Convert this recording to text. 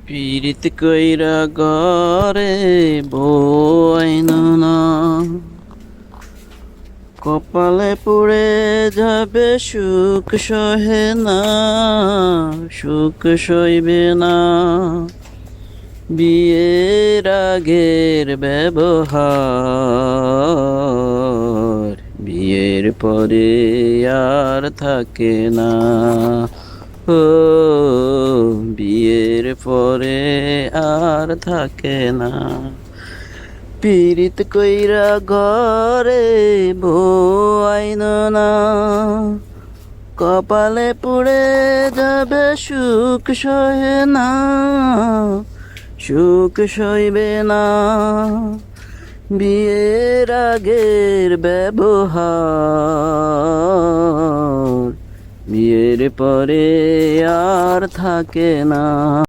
পীড়িত কইরা ঘরে বইন না, কপালে পুড়ে যাবে সুখ সহে না, সুখ সইবে না। বিয়ের আগের ব্যবহার বিয়ের পরে আর থাকে না। ও বিয়ের পরে আর থাকে না। পীড়িত কইরা ঘরে বইন না, কপালে পুড়ে যাবে সুখ সহে না, সুখ সইবে না। বিয়ের আগের ব্যবহার বিয়ের পরে আর থাকে না।